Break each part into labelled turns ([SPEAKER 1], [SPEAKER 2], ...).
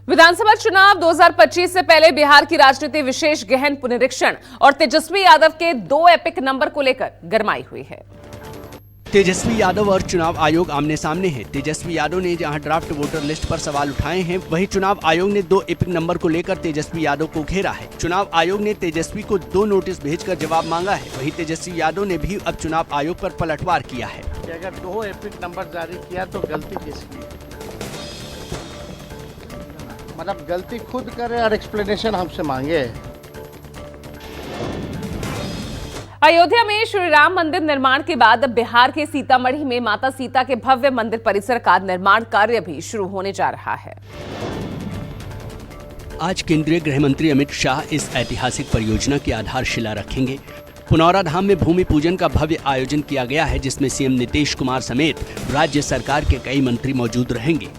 [SPEAKER 1] विधानसभा चुनाव 2025 से पहले बिहार की राजनीति विशेष गहन पुनरीक्षण और तेजस्वी यादव के 2 एपिक नंबर को लेकर गरमाई हुई है।
[SPEAKER 2] तेजस्वी यादव और चुनाव आयोग आमने सामने हैं। तेजस्वी यादव ने जहां ड्राफ्ट वोटर लिस्ट पर सवाल उठाए हैं, वहीं चुनाव आयोग ने 2 एपिक नंबर को लेकर तेजस्वी यादव को घेरा है। चुनाव आयोग ने तेजस्वी को 2 नोटिस भेजकर जवाब मांगा है। वहीं तेजस्वी यादव ने भी अब चुनाव आयोग पर पलटवार किया है।
[SPEAKER 3] अगर 2 एपिक नंबर जारी किया तो गलती किसकी? मतलब गलती खुद करे और एक्सप्लेनेशन हमसे मांगे।
[SPEAKER 1] अयोध्या में श्री राम मंदिर निर्माण के बाद अब बिहार के सीतामढ़ी में माता सीता के भव्य मंदिर परिसर का निर्माण कार्य भी शुरू होने जा रहा है।
[SPEAKER 2] आज केंद्रीय गृह मंत्री अमित शाह इस ऐतिहासिक परियोजना की आधारशिला रखेंगे। पुनौरा धाम में भूमि पूजन का भव्य आयोजन किया गया है, जिसमें सीएम नीतीश कुमार समेत राज्य सरकार के कई मंत्री मौजूद रहेंगे।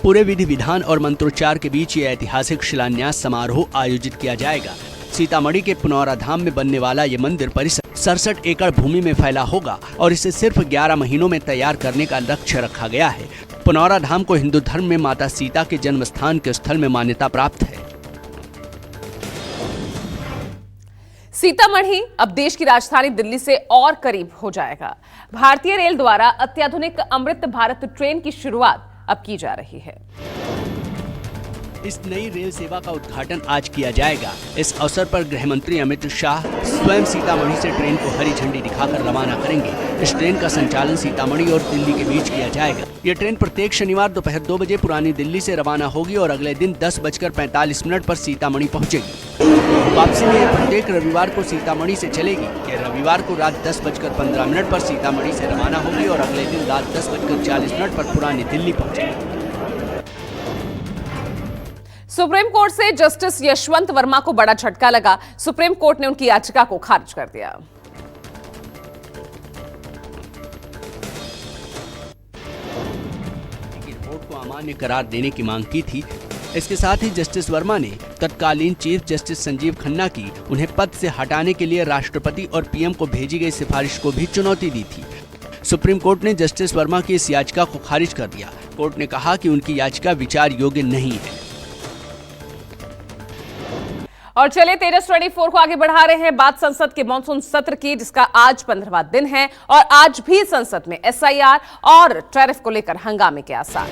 [SPEAKER 2] पूरे विधि विधान और मंत्रोच्चार के बीच ये ऐतिहासिक शिलान्यास समारोह आयोजित किया जाएगा। सीतामढ़ी के पुनौरा धाम में बनने वाला ये मंदिर परिसर 67 एकड़ भूमि में फैला होगा और इसे सिर्फ 11 महीनों में तैयार करने का लक्ष्य रखा गया है। पुनौरा धाम को हिंदू धर्म में माता सीता के जन्म स्थान के स्थल में मान्यता प्राप्त है।
[SPEAKER 1] सीतामढ़ी अब देश की राजधानी दिल्ली से और करीब हो जाएगा। भारतीय रेल द्वारा अत्याधुनिक अमृत भारत ट्रेन की शुरुआत अब की जा रही है।
[SPEAKER 2] इस नई रेल सेवा का उद्घाटन आज किया जाएगा। इस अवसर पर गृह मंत्री अमित शाह स्वयं सीतामढ़ी से ट्रेन को हरी झंडी दिखाकर रवाना करेंगे। इस ट्रेन का संचालन सीतामढ़ी और दिल्ली के बीच किया जाएगा। ये ट्रेन प्रत्येक शनिवार दोपहर 2 बजे पुरानी दिल्ली से रवाना होगी और अगले दिन 10:45 पर सीतामढ़ी पहुंचेगी। वापसी में प्रत्येक रविवार को सीतामढ़ी से चलेगी। ये रविवार को रात 10:15 पर सीतामढ़ी से रवाना होगी और अगले दिन रात 10:40 पर पुरानी दिल्ली पहुंचेगी।
[SPEAKER 1] सुप्रीम कोर्ट से जस्टिस यशवंत वर्मा को बड़ा झटका लगा। सुप्रीम कोर्ट ने उनकी याचिका को खारिज कर दिया।
[SPEAKER 2] रिपोर्ट को अमान्य करार देने की मांग की थी। इसके साथ ही जस्टिस वर्मा ने तत्कालीन चीफ जस्टिस संजीव खन्ना की उन्हें पद से हटाने के लिए राष्ट्रपति और पीएम को भेजी गई सिफारिश को भी चुनौती दी थी। सुप्रीम कोर्ट ने जस्टिस वर्मा की इस याचिका को खारिज कर दिया। कोर्ट ने कहा कि उनकी याचिका विचार योग्य नहीं है।
[SPEAKER 1] और चलिए तेजस 24 को आगे बढ़ा रहे हैं बात संसद के मॉनसून सत्र की, जिसका आज 15वां दिन है और आज भी संसद में एसआईआर और टैरिफ को लेकर हंगामे के आसार।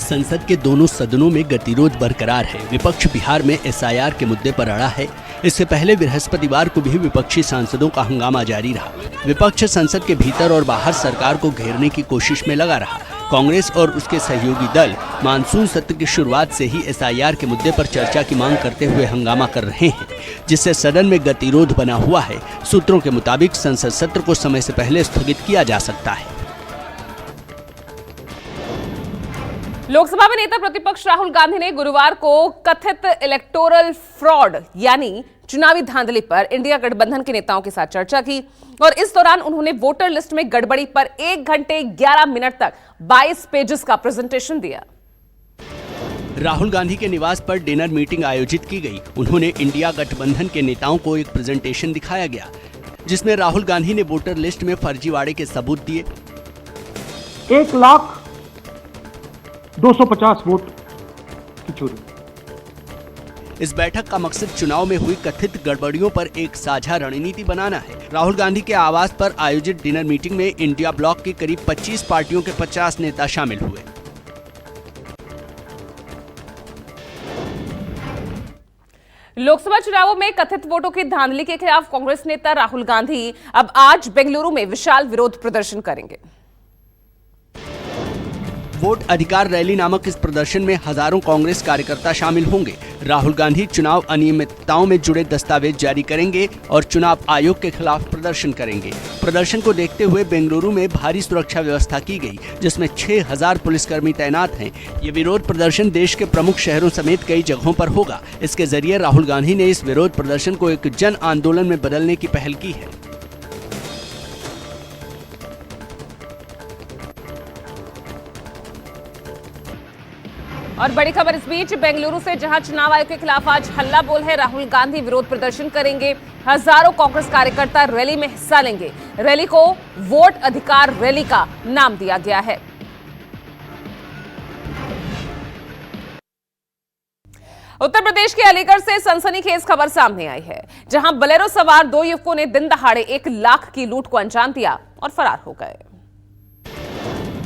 [SPEAKER 2] संसद के दोनों सदनों में गतिरोध बरकरार है। विपक्ष बिहार में एसआईआर के मुद्दे पर अड़ा है। इससे पहले बृहस्पतिवार को भी विपक्षी सांसदों का हंगामा जारी रहा। विपक्ष संसद के भीतर और बाहर सरकार को घेरने की कोशिश में लगा रहा। कांग्रेस और उसके सहयोगी दल मानसून सत्र की शुरुआत से ही एसआईआर के मुद्दे पर चर्चा की मांग करते हुए हंगामा कर रहे हैं, जिससे सदन में गतिरोध बना हुआ है। सूत्रों के मुताबिक संसद सत्र को समय से पहले स्थगित किया जा सकता है।
[SPEAKER 1] लोकसभा में नेता प्रतिपक्ष राहुल गांधी ने गुरुवार को कथित इलेक्टोरल फ्रॉड यानी चुनावी धांधली पर इंडिया गठबंधन के नेताओं के साथ चर्चा की और इस दौरान उन्होंने वोटर लिस्ट में गड़बड़ी पर 1 घंटे 11 मिनट तक 22 पेजेस का प्रेजेंटेशन दिया।
[SPEAKER 2] राहुल गांधी के निवास पर डिनर मीटिंग आयोजित की गई। उन्होंने इंडिया गठबंधन के नेताओं को एक प्रेजेंटेशन दिखाया गया, जिसमें राहुल गांधी ने वोटर लिस्ट में फर्जीवाड़े के सबूत दिए।
[SPEAKER 4] 1,250,000 वोट की चोरी।
[SPEAKER 2] इस बैठक का मकसद चुनाव में हुई कथित गड़बड़ियों पर एक साझा रणनीति बनाना है। राहुल गांधी के आवास पर आयोजित डिनर मीटिंग में इंडिया ब्लॉक की करीब 25 पार्टियों के 50 नेता शामिल हुए।
[SPEAKER 1] लोकसभा चुनावों में कथित वोटों की धांधली के खिलाफ कांग्रेस नेता राहुल गांधी अब आज बेंगलुरु में विशाल विरोध प्रदर्शन करेंगे।
[SPEAKER 2] वोट अधिकार रैली नामक इस प्रदर्शन में हजारों कांग्रेस कार्यकर्ता शामिल होंगे। राहुल गांधी चुनाव अनियमितताओं में जुड़े दस्तावेज जारी करेंगे और चुनाव आयोग के खिलाफ प्रदर्शन करेंगे। प्रदर्शन को देखते हुए बेंगलुरु में भारी सुरक्षा व्यवस्था की गई, जिसमें 6000 पुलिसकर्मी तैनात हैं। ये विरोध प्रदर्शन देश के प्रमुख शहरों समेत कई जगहों पर होगा। इसके जरिए राहुल गांधी ने इस विरोध प्रदर्शन को एक जन आंदोलन में बदलने की पहल की है।
[SPEAKER 1] और बड़ी खबर इस बीच बेंगलुरु से, जहां चुनाव आयोग के खिलाफ आज हल्ला बोल है। राहुल गांधी विरोध प्रदर्शन करेंगे। हजारों कांग्रेस कार्यकर्ता रैली में हिस्सा लेंगे। रैली को वोट अधिकार रैली का नाम दिया गया है। उत्तर प्रदेश के अलीगढ़ से सनसनीखेज खबर सामने आई है, जहां बोलेरो सवार 2 युवकों ने दिन दहाड़े 1 लाख की लूट को अंजाम दिया और फरार हो गए।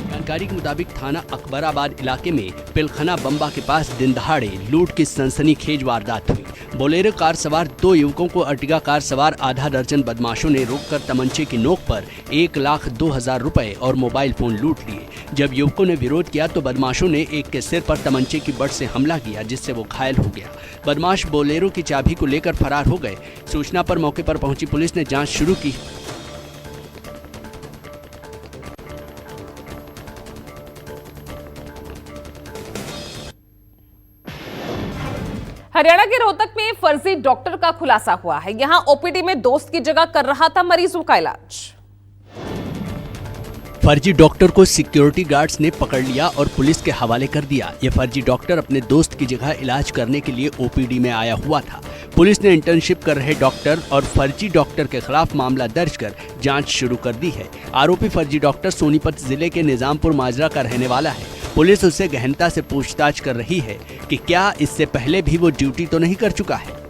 [SPEAKER 2] जानकारी के मुताबिक थाना अकबराबाद इलाके में पिलखना बम्बा के पास दिन दहाड़े लूट की सनसनीखेज वारदात हुई। बोलेरो कार सवार 2 युवकों को अर्टिगा कार सवार आधा दर्जन बदमाशों ने रोककर तमंचे की नोक पर 1,02,000 रुपए और मोबाइल फोन लूट लिए। जब युवकों ने विरोध किया तो बदमाशों ने एक के सिर पर तमंचे की बट से हमला किया, जिससे वो घायल हो गया। बदमाश बोलेरो की चाबी को लेकर फरार हो गए। सूचना पर मौके पर पहुंची पुलिस ने जाँच शुरू की।
[SPEAKER 1] हरियाणा के रोहतक में फर्जी डॉक्टर का खुलासा हुआ है। यहां ओपीडी में दोस्त की जगह कर रहा था मरीजों का इलाज।
[SPEAKER 2] फर्जी डॉक्टर को सिक्योरिटी गार्ड्स ने पकड़ लिया और पुलिस के हवाले कर दिया। ये फर्जी डॉक्टर अपने दोस्त की जगह इलाज करने के लिए ओपीडी में आया हुआ था। पुलिस ने इंटर्नशिप कर रहे डॉक्टर और फर्जी डॉक्टर के खिलाफ मामला दर्ज कर जांच शुरू कर दी है। आरोपी फर्जी डॉक्टर सोनीपत जिले के निजामपुर माजरा का रहने वाला है। पुलिस उससे गहनता से पूछताछ कर रही है कि क्या इससे पहले भी वो ड्यूटी तो नहीं कर चुका है।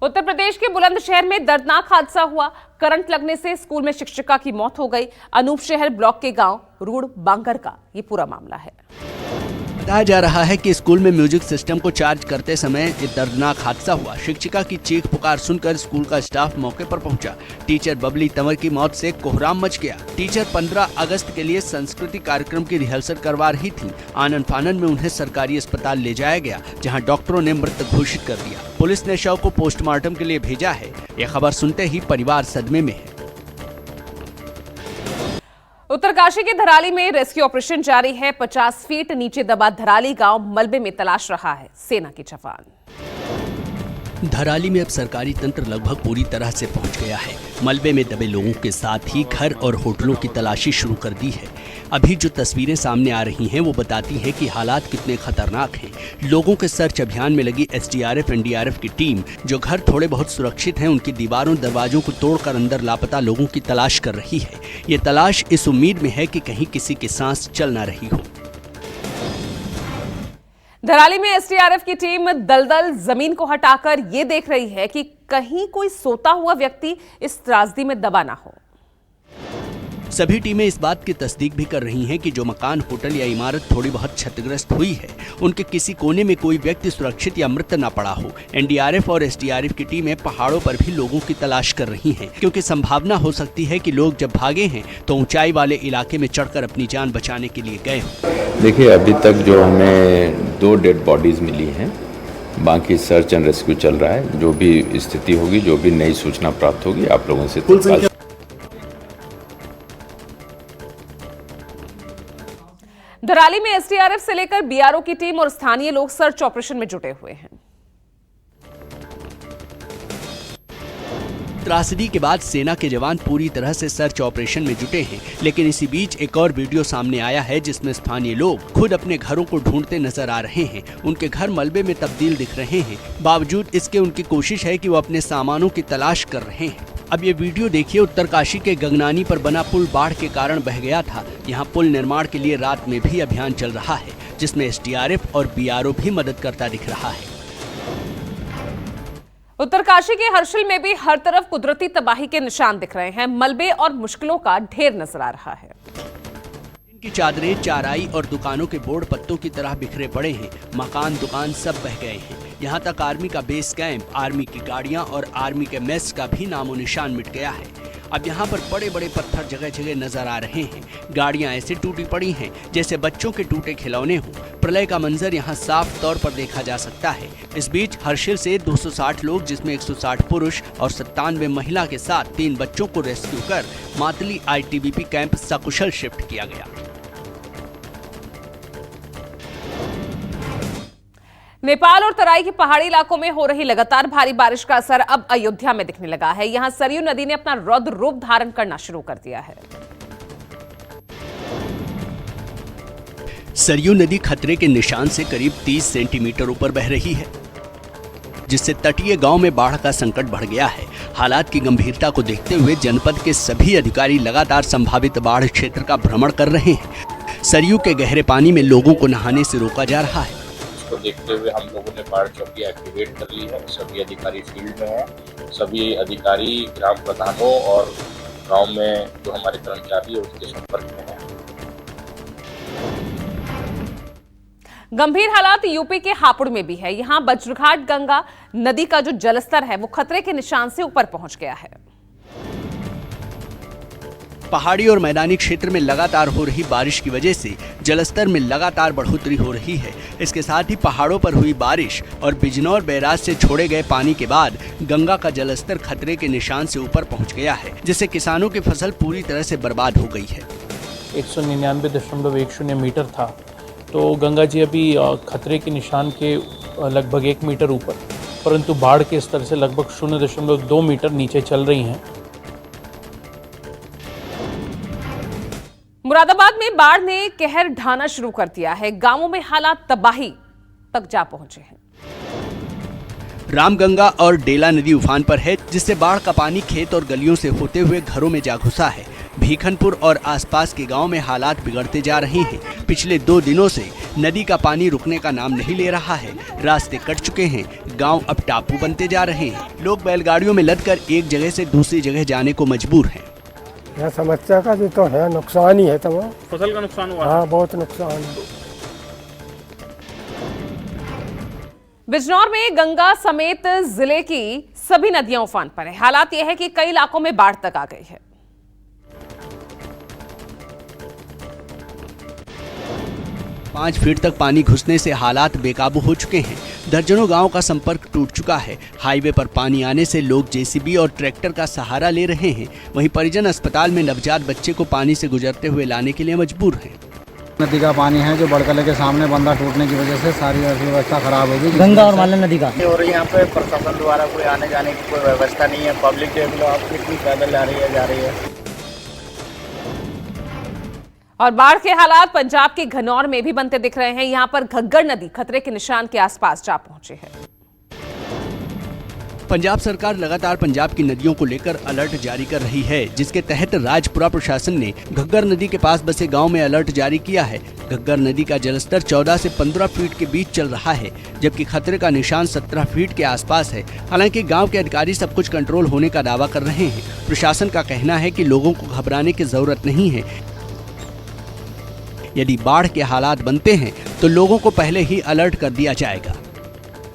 [SPEAKER 1] उत्तर प्रदेश के बुलंदशहर में दर्दनाक हादसा हुआ। करंट लगने से स्कूल में शिक्षिका की मौत हो गई। अनूप शहर ब्लॉक के गांव रूड़ बांगर का ये पूरा मामला है।
[SPEAKER 2] बताया जा रहा है कि स्कूल में म्यूजिक सिस्टम को चार्ज करते समय ये दर्दनाक हादसा हुआ। शिक्षिका की चीख पुकार सुनकर स्कूल का स्टाफ मौके पर पहुंचा। टीचर बबली तंवर की मौत से कोहराम मच गया। टीचर 15 अगस्त के लिए सांस्कृतिक कार्यक्रम की रिहर्सल करवा रही थी। आनन फानन में उन्हें सरकारी अस्पताल ले जाया गया, जहां डॉक्टरों ने मृत घोषित कर दिया। पुलिस ने शव को पोस्टमार्टम के लिए भेजा है। यह खबर सुनते ही परिवार सदमे में है।
[SPEAKER 1] उत्तरकाशी के धराली में रेस्क्यू ऑपरेशन जारी है। 50 फीट नीचे दबा धराली गांव मलबे में तलाश रहा है सेना के जवान।
[SPEAKER 2] धराली में अब सरकारी तंत्र लगभग पूरी तरह से पहुंच गया है। मलबे में दबे लोगों के साथ ही घर और होटलों की तलाशी शुरू कर दी है। अभी जो तस्वीरें सामने आ रही हैं वो बताती हैं कि हालात कितने खतरनाक हैं। लोगों के सर्च अभियान में लगी एसडीआरएफ एनडीआरएफ की टीम, जो घर थोड़े बहुत सुरक्षित हैं, उनकी दीवारों दरवाजों को तोड़कर अंदर लापता लोगों की तलाश कर रही है। ये तलाश इस उम्मीद में है कि कहीं किसी की सांस चल न रही हो।
[SPEAKER 1] धराली में एसडीआरएफ की टीम दलदल जमीन को हटाकर ये देख रही है कि कहीं कोई सोता हुआ व्यक्ति इस त्रासदी में दबा ना हो।
[SPEAKER 2] सभी टीमें इस बात की तस्दीक भी कर रही हैं कि जो मकान, होटल या इमारत थोड़ी बहुत क्षतिग्रस्त हुई है, उनके किसी कोने में कोई व्यक्ति सुरक्षित या मृत न पड़ा हो। एनडीआरएफ और एसडीआरएफ की टीमें पहाड़ों पर भी लोगों की तलाश कर रही हैं, क्योंकि संभावना हो सकती है कि लोग जब भागे हैं तो ऊंचाई वाले इलाके में चढ़कर अपनी जान बचाने के लिए गए हों।
[SPEAKER 5] देखिए, अभी तक जो हमें 2 डेड बॉडीज मिली हैं, बाकी सर्च एंड रेस्क्यू चल रहा है। जो भी स्थिति होगी, जो भी नई सूचना प्राप्त होगी, आप लोगों से
[SPEAKER 1] धराली में एसडीआरएफ से लेकर बीआरओ की टीम और स्थानीय लोग सर्च ऑपरेशन में जुटे हुए हैं।
[SPEAKER 2] त्रासदी के बाद सेना के जवान पूरी तरह से सर्च ऑपरेशन में जुटे हैं, लेकिन इसी बीच एक और वीडियो सामने आया है जिसमें स्थानीय लोग खुद अपने घरों को ढूंढते नजर आ रहे हैं। उनके घर मलबे में तब्दील दिख रहे हैं। बावजूद इसके उनकी कोशिश है कि वो अपने सामानों की तलाश कर रहे हैं। अब ये वीडियो देखिए। उत्तरकाशी के गगनानी पर बना पुल बाढ़ के कारण बह गया था। यहाँ पुल निर्माण के लिए रात में भी अभियान चल रहा है, जिसमें एसडीआरएफ और बीआरओ भी मदद करता दिख रहा है।
[SPEAKER 1] उत्तरकाशी के हर्षिल में भी हर तरफ कुदरती तबाही के निशान दिख रहे हैं। मलबे और मुश्किलों का ढेर नजर आ रहा है।
[SPEAKER 2] इनकी चादरें, चाराई और दुकानों के बोर्ड पत्तों की तरह बिखरे पड़े हैं। मकान, दुकान सब बह गए हैं। यहाँ तक आर्मी का बेस कैंप, आर्मी की गाड़ियाँ और आर्मी के मेस का भी नामो निशान मिट गया है। अब यहाँ पर बड़े बड़े पत्थर जगह जगह नजर आ रहे हैं। गाड़ियाँ ऐसे टूटी पड़ी हैं जैसे बच्चों के टूटे खिलौने हों। प्रलय का मंजर यहाँ साफ तौर पर देखा जा सकता है। इस बीच हर्षिल से 260 लोग, जिसमें 160 पुरुष और 97 महिला के साथ 3 बच्चों को रेस्क्यू कर मातली आईटीबीपी कैंप सकुशल शिफ्ट किया गया।
[SPEAKER 1] नेपाल और तराई के पहाड़ी इलाकों में हो रही लगातार भारी बारिश का असर अब अयोध्या में दिखने लगा है। यहां सरयू नदी ने अपना रौद्र रूप धारण करना शुरू कर दिया है।
[SPEAKER 2] सरयू नदी खतरे के निशान से करीब 30 सेंटीमीटर ऊपर बह रही है, जिससे तटीय गांव में बाढ़ का संकट बढ़ गया है। हालात की गंभीरता को देखते हुए जनपद के सभी अधिकारी लगातार संभावित बाढ़ क्षेत्र का भ्रमण कर रहे हैं। सरयू के गहरे पानी में लोगों को नहाने से रोका जा रहा है।
[SPEAKER 6] देखते हुए हम लोगों ने बाढ़ चौकी एक्टिवेट कर ली है। सभी अधिकारी फील्ड में हैं, सभी अधिकारी ग्राम प्रधानों और गांव में जो हमारे कर्मचारी है उसके संपर्क में हैं।
[SPEAKER 1] गंभीर हालात यूपी के हापुड़ में भी है। यहां बज्रघाट गंगा नदी का जो जलस्तर है वो खतरे के निशान से ऊपर पहुंच गया है।
[SPEAKER 2] पहाड़ी और मैदानी क्षेत्र में लगातार हो रही बारिश की वजह से जलस्तर में लगातार बढ़ोतरी हो रही है। इसके साथ ही पहाड़ों पर हुई बारिश और बिजनौर बैराज से छोड़े गए पानी के बाद गंगा का जलस्तर खतरे के निशान से ऊपर पहुंच गया है, जिससे किसानों की फसल पूरी तरह से बर्बाद हो गई है।
[SPEAKER 7] 199.10 मीटर था, तो गंगा जी अभी खतरे के निशान के लगभग 1 मीटर ऊपर, परंतु बाढ़ के स्तर से लगभग 0.2 मीटर नीचे चल रही हैं।
[SPEAKER 1] मुरादाबाद में बाढ़ ने कहर ढाना शुरू कर दिया है। गांवों में हालात तबाही तक जा पहुंचे हैं।
[SPEAKER 2] रामगंगा और डेला नदी उफान पर है, जिससे बाढ़ का पानी खेत और गलियों से होते हुए घरों में जा घुसा है। भीखनपुर और आसपास के गांव में हालात बिगड़ते जा रहे हैं। पिछले 2 दिनों से नदी का पानी रुकने का नाम नहीं ले रहा है। रास्ते कट चुके हैं, गांव अब टापू बनते जा रहे हैं। लोग बैलगाड़ियों में लदकर एक जगह से दूसरी जगह जाने को मजबूर हैं।
[SPEAKER 8] यह समस्या का जो तो है नुकसान ही है तमाम।
[SPEAKER 7] फसल का नुकसान हुआ?
[SPEAKER 8] हाँ, बहुत नुकसान।
[SPEAKER 1] बिजनौर में गंगा समेत जिले की सभी नदियां उफान पर है। हालात यह है कि कई इलाकों में बाढ़ तक आ गई है।
[SPEAKER 2] 5 फीट तक पानी घुसने से हालात बेकाबू हो चुके हैं। दर्जनों गांव का संपर्क टूट चुका है। हाईवे पर पानी आने से लोग जेसीबी और ट्रैक्टर का सहारा ले रहे हैं। वहीं परिजन अस्पताल में नवजात बच्चे को पानी से गुजरते हुए लाने के लिए मजबूर हैं।
[SPEAKER 9] नदी का पानी है जो बड़कले के सामने बंदा टूटने की वजह से सारी अर्थव्यवस्था खराब होगी।
[SPEAKER 10] गंगा और मालन नदी का
[SPEAKER 3] और यहाँ पे प्रशासन द्वारा कोई आने जाने की कोई व्यवस्था नहीं है। पब्लिक देख लो आप कितनी पैदल जा रही है।
[SPEAKER 1] और बाढ़ के हालात पंजाब के घनौर में भी बनते दिख रहे हैं। यहां पर घग्गर नदी खतरे के निशान के आसपास जा पहुंचे है।
[SPEAKER 2] पंजाब सरकार लगातार पंजाब की नदियों को लेकर अलर्ट जारी कर रही है, जिसके तहत राजपुरा प्रशासन ने घग्गर नदी के पास बसे गांव में अलर्ट जारी किया है। घग्गर नदी का जलस्तर 14 से 15 फीट के बीच चल रहा है, जबकि खतरे का निशान 17 फीट के आसपास है। हालांकि गांव के अधिकारी सब कुछ कंट्रोल होने का दावा कर रहे हैं। प्रशासन का कहना है कि लोगों को घबराने की जरूरत नहीं है। यदि बाढ़ के हालात बनते हैं तो लोगों को पहले ही अलर्ट कर दिया जाएगा।